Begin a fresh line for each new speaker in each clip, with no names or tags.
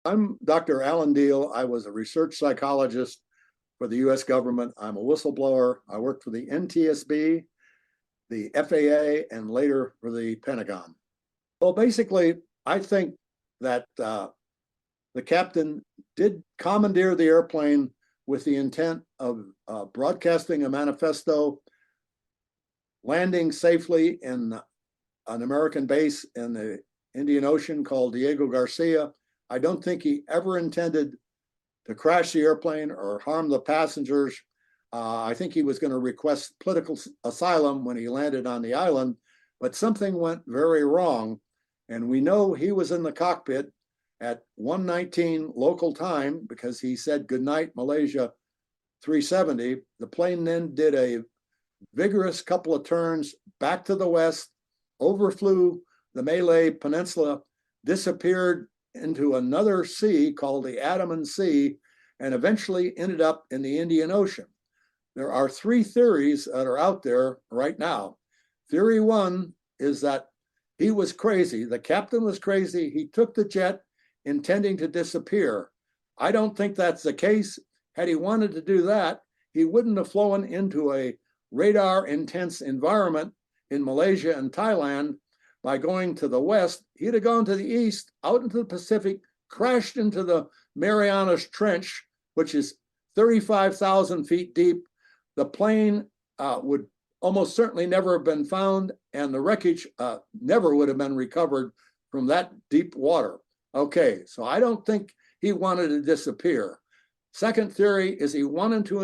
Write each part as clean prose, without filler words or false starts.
I'm Dr. Alan Diehl. I was a research psychologist for the US government. I'm a whistleblower. I worked for the NTSB, the FAA, and later for the Pentagon. Well, basically, I think that the captain did commandeer the airplane with the intent of broadcasting a manifesto, landing safely in an American base in the Indian Ocean called Diego Garcia. I don't think he ever intended to crash the airplane or harm the passengers. I think he was going to request political asylum when he landed on the island, but something went very wrong. And we know he was in the cockpit at 1:19 local time because he said goodnight, Malaysia 370. The plane then did a vigorous couple of turns back to the west, overflew the Malay Peninsula, disappeared into another sea called the Andaman Sea, and eventually ended up in the Indian Ocean. There are three theories that are out there right now. Theory one is that he was crazy. The captain was crazy. He took the jet intending to disappear. I don't think that's the case. Had he wanted to do that, he wouldn't have flown into a radar intense environment in Malaysia and Thailand. By going to the west, he'd have gone to the east, out into the Pacific, crashed into the Marianas Trench, which is 35,000 feet deep. The plane would almost certainly never have been found, and the wreckage never would have been recovered from that deep water. Okay, so I don't think he wanted to disappear. Second theory is he wanted to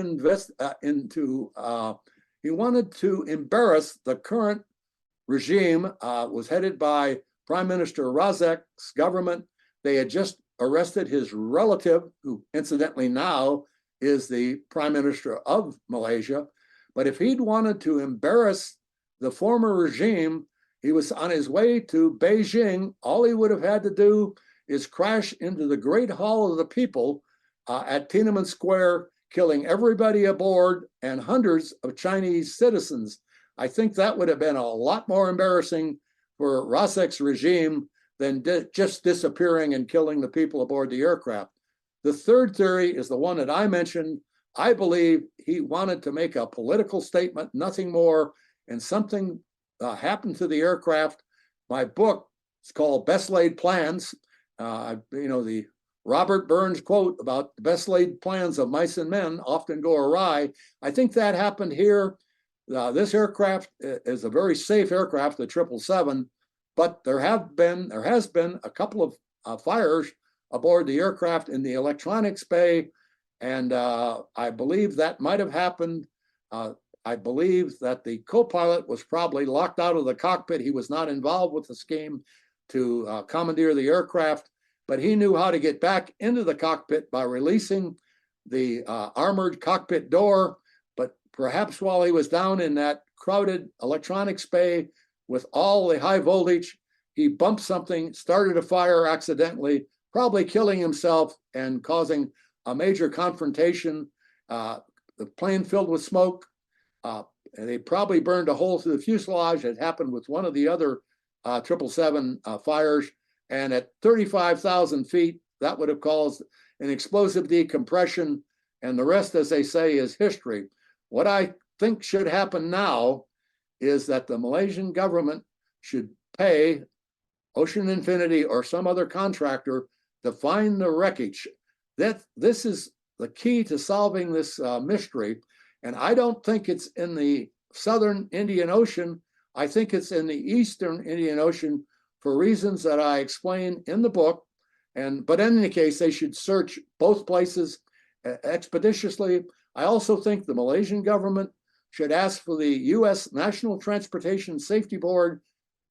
he wanted to embarrass the current regime. Was headed by Prime Minister Razak's government. They had just arrested his relative, who incidentally now is the Prime Minister of Malaysia. But if he'd wanted to embarrass the former regime, he was on his way to Beijing. All he would have had to do is crash into the Great Hall of the People at Tiananmen Square, killing everybody aboard and hundreds of Chinese citizens. I think that would have been a lot more embarrassing for Razak's regime than just disappearing and killing the people aboard the aircraft. The third theory is the one that I mentioned. I believe he wanted to make a political statement, nothing more, and something happened to the aircraft. My book is called Best Laid Plans. The Robert Burns quote about the best laid plans of mice and men often go awry. I think that happened here. This aircraft is a very safe aircraft, the 777, but there has been a couple of fires aboard the aircraft in the electronics bay, and I believe that might have happened. I believe that the co-pilot was probably locked out of the cockpit. He was not involved with the scheme to commandeer the aircraft, but he knew how to get back into the cockpit by releasing the armored cockpit door. But perhaps while he was down in that crowded electronics bay with all the high voltage, he bumped something, started a fire accidentally, probably killing himself and causing a major confrontation. The plane filled with smoke. And they probably burned a hole through the fuselage. It happened with one of the other 777 fires. And at 35,000 feet, that would have caused an explosive decompression. And the rest, as they say, is history. What I think should happen now is that the Malaysian government should pay Ocean Infinity or some other contractor to find the wreckage. This is the key to solving this mystery. And I don't think it's in the southern Indian Ocean. I think it's in the eastern Indian Ocean for reasons that I explain in the book. But in any case, they should search both places expeditiously. I also think the Malaysian government should ask for the U.S. National Transportation Safety Board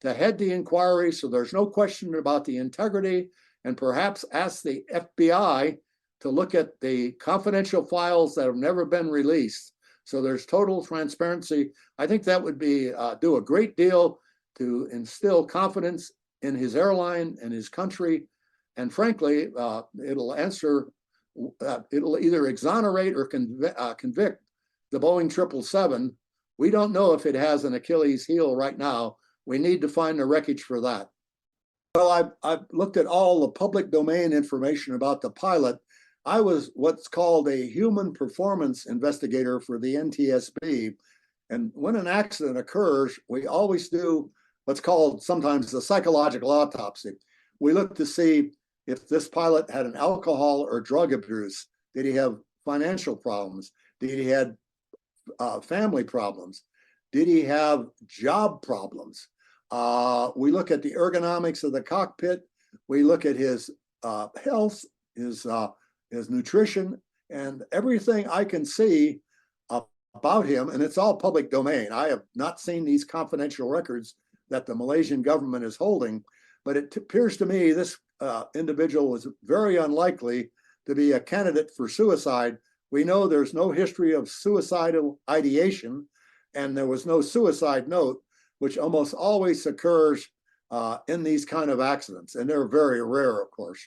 to head the inquiry so there's no question about the integrity, and perhaps ask the FBI to look at the confidential files that have never been released. So there's total transparency. I think that would do a great deal to instill confidence in his airline and his country. And frankly, it'll either exonerate or convict the Boeing 777. We don't know if it has an Achilles heel right now. We need to find the wreckage for that. Well, I've looked at all the public domain information about the pilot. I was what's called a human performance investigator for the NTSB. And when an accident occurs, we always do what's called sometimes the psychological autopsy. We look to see if this pilot had an alcohol or drug abuse. Did he have financial problems? Did he have family problems? Did he have job problems? We look at the ergonomics of the cockpit. We look at his health, his nutrition, and everything I can see about him. And it's all public domain. I have not seen these confidential records that the Malaysian government is holding, but it appears to me this individual was very unlikely to be a candidate for suicide. We know there's no history of suicidal ideation, and there was no suicide note, which almost always occurs in these kind of accidents, and they're very rare, of course.